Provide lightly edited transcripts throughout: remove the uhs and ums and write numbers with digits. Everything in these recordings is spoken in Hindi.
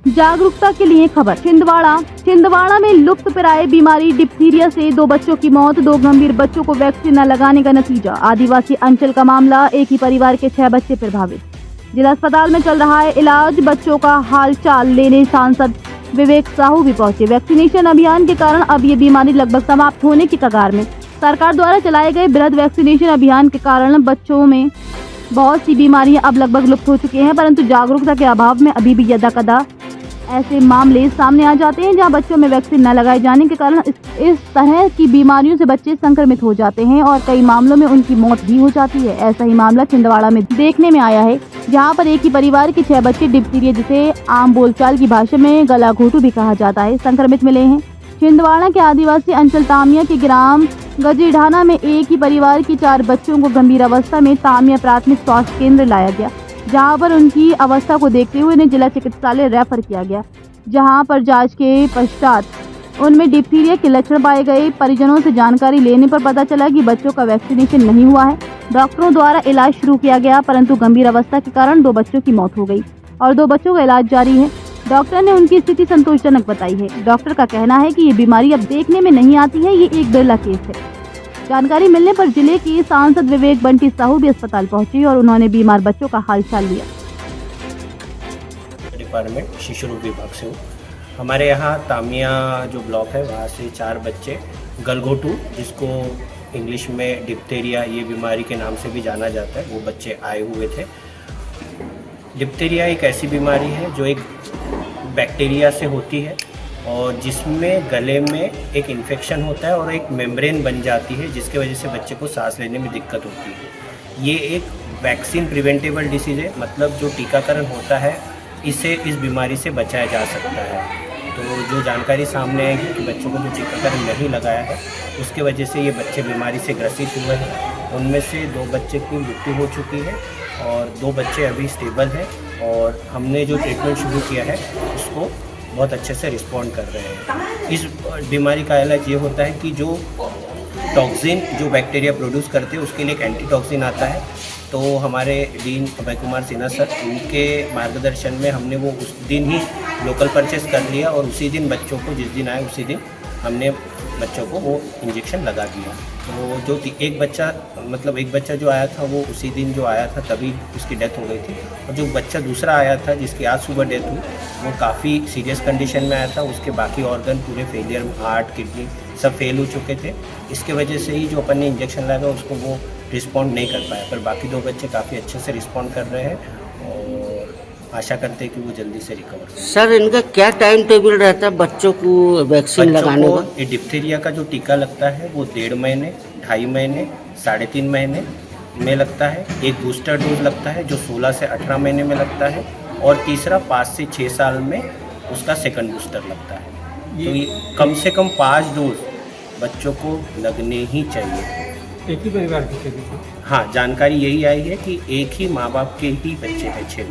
जागरूकता के लिए खबर। छिंदवाड़ा में लुप्तप्राय बीमारी डिप्थीरिया से 2 बच्चों की मौत, 2 गंभीर बच्चों को वैक्सीन न लगाने का नतीजा। आदिवासी अंचल का मामला, एक ही परिवार के 6 बच्चे प्रभावित। जिला अस्पताल में चल रहा है इलाज। बच्चों का हालचाल लेने सांसद विवेक साहू भी पहुंचे। वैक्सीनेशन अभियान के कारण अब ये बीमारी लगभग समाप्त होने की कगार में। सरकार द्वारा चलाए गए बृहद वैक्सीनेशन अभियान के कारण बच्चों में बहुत सी बीमारियां अब लगभग लुप्त हो चुकी हैं, परंतु जागरूकता के अभाव में अभी भी यदाकदा ऐसे मामले सामने आ जाते हैं जहां बच्चों में वैक्सीन न लगाए जाने के कारण इस तरह की बीमारियों से बच्चे संक्रमित हो जाते हैं और कई मामलों में उनकी मौत भी हो जाती है। ऐसा ही मामला छिंदवाड़ा में देखने में आया है, जहां पर एक ही परिवार के 6 बच्चे डिप्थीरिया, जिसे आम बोलचाल की भाषा में गला घोटू भी कहा जाता है, संक्रमित मिले हैं। छिंदवाड़ा के आदिवासी अंचल तामिया के ग्राम गजीढाना में एक ही परिवार की 4 बच्चों को गंभीर अवस्था में तामिया प्राथमिक स्वास्थ्य केंद्र लाया गया, जहां पर उनकी अवस्था को देखते हुए उन्हें जिला चिकित्सालय रेफर किया गया, जहां पर जांच के पश्चात उनमें डिप्थीरिया के लक्षण पाए गए। परिजनों से जानकारी लेने पर पता चला कि बच्चों का वैक्सीनेशन नहीं हुआ है। डॉक्टरों द्वारा इलाज शुरू किया गया, परंतु गंभीर अवस्था के कारण 2 बच्चों की मौत हो गई और 2 बच्चों का इलाज जारी है। डॉक्टर ने उनकी स्थिति संतोषजनक बताई है। डॉक्टर का कहना है कि ये बीमारी अब देखने में नहीं आती है, ये एक बिरला केस है। जानकारी मिलने पर जिले के सांसद विवेक बंटी साहू भी अस्पताल पहुंचे और उन्होंने बीमार बच्चों का हालचाल लिया। डिपार्टमेंट शिशु रोग विभाग से हूँ। हमारे यहाँ तामिया जो ब्लॉक है वहाँ से 4 बच्चे गलघोटू, जिसको इंग्लिश में डिप्थीरिया ये बीमारी के नाम से भी जाना जाता है, वो बच्चे आए हुए थे। डिप्थीरिया एक ऐसी बीमारी है जो एक बैक्टीरिया से होती है और जिसमें गले में एक इन्फेक्शन होता है और एक मेम्ब्रेन बन जाती है, जिसके वजह से बच्चे को सांस लेने में दिक्कत होती है। ये एक वैक्सीन प्रिवेंटेबल डिसीज़ है, मतलब जो टीकाकरण होता है इसे इस बीमारी से बचाया जा सकता है। तो जो जानकारी सामने आई है कि बच्चों को जो टीकाकरण नहीं लगाया है उसके वजह से ये बच्चे बीमारी से ग्रसित हुए हैं। उनमें से 2 बच्चे की मृत्यु हो चुकी है और 2 बच्चे अभी स्टेबल हैं और हमने जो ट्रीटमेंट शुरू किया है उसको बहुत अच्छे से रिस्पॉन्ड कर रहे हैं। इस बीमारी का इलाज ये होता है कि जो टॉक्सिन जो बैक्टीरिया प्रोड्यूस करते हैं उसके लिए एक एंटीटॉक्सिन आता है। तो हमारे डीन अभय कुमार सिन्हा सर, उनके मार्गदर्शन में हमने वो उस दिन ही लोकल परचेस कर लिया और उसी दिन बच्चों को, जिस दिन आए उसी दिन हमने बच्चों को वो इंजेक्शन लगा दिया। तो जो एक बच्चा जो आया था वो उसी दिन जो आया था तभी उसकी डेथ हो गई थी, और जो बच्चा दूसरा आया था जिसकी आज सुबह डेथ हुई वो काफ़ी सीरियस कंडीशन में आया था। उसके बाकी ऑर्गन पूरे फेलियर, हार्ट, किडनी सब फेल हो चुके थे। इसके वजह से ही जो अपन ने इंजेक्शन लगा उसको वो रिस्पॉन्ड नहीं कर पाया, पर बाकी 2 बच्चे काफ़ी अच्छे से रिस्पॉन्ड कर रहे हैं और आशा करते हैं कि वो जल्दी से रिकवर करें। सर, इनका क्या टाइम टेबल रहता है बच्चों को वैक्सीन लगाने का? ये डिप्थीरिया का जो टीका लगता है वो 1.5 महीने, 2.5 महीने, 3.5 महीने में लगता है। एक बूस्टर डोज लगता है जो 16 से 18 महीने में लगता है और तीसरा 5 से 6 साल में उसका सेकंड बूस्टर लगता है। तो ये कम से कम 5 डोज बच्चों को लगने ही चाहिए। एक ही परिवार के थे? हाँ, जानकारी यही आई है कि एक ही माँ बाप के ही बच्चे हैं 6,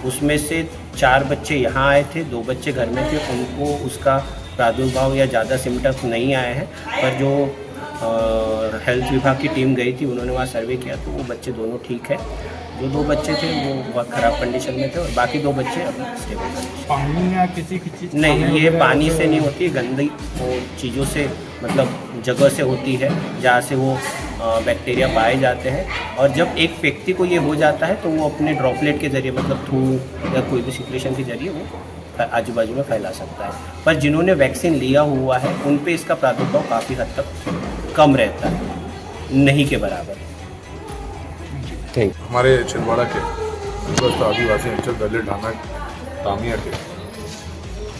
उसमें से 4 बच्चे यहाँ आए थे, 2 बच्चे घर में थे। उनको उसका प्रादुर्भाव या ज़्यादा सिम्टम्स नहीं आए हैं, पर जो हेल्थ विभाग की टीम गई थी उन्होंने वहाँ सर्वे किया तो वो बच्चे दोनों ठीक है। जो 2 बच्चे थे वो बहुत ख़राब कंडीशन में थे और बाकी 2 बच्चे अभी स्टेबल कंडीशन। पानी या किसी चीज़ नहीं, ये पानी से नहीं होती, गंदी वो चीज़ों से, मतलब जगह से होती है जहाँ से वो बैक्टीरिया पाए जाते हैं। और जब एक व्यक्ति को ये हो जाता है तो वो अपने ड्रॉपलेट के ज़रिए, मतलब थूक या कोई भी सिक्रेशन के ज़रिए वो आजू बाजू में फैला सकता है। पर जिन्होंने वैक्सीन लिया हुआ है उन पे इसका प्रादुर्भाव काफ़ी हद तक कम रहता है, नहीं के बराबर। हमारे छिंदवाड़ा के आदिवासी अंचल गजीढाना तामिया के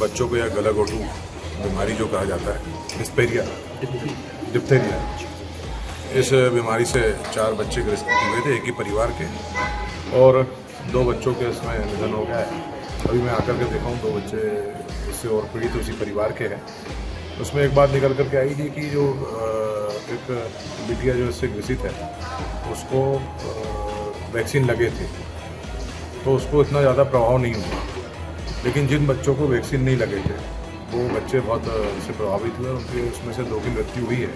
बच्चों को यह गला घोटू बीमारी जो कहा जाता है, डिप्थीरिया, इस बीमारी से 4 बच्चे ग्रसित हुए थे, एक ही परिवार के, और 2 बच्चों के इसमें निधन हो गया है। अभी मैं आकर के देखा हूँ 2 बच्चे इससे और पीड़ित उसी परिवार के हैं। उसमें एक बात निकल करके आई थी कि जो एक बिटिया जो इससे ग्रसित है उसको वैक्सीन लगे थे तो उसको इतना ज़्यादा प्रभाव नहीं हुआ, लेकिन जिन बच्चों को वैक्सीन नहीं लगे थे वो बच्चे बहुत इससे प्रभावित हुए, उनके उसमें से 2 की मृत्यु हुई है।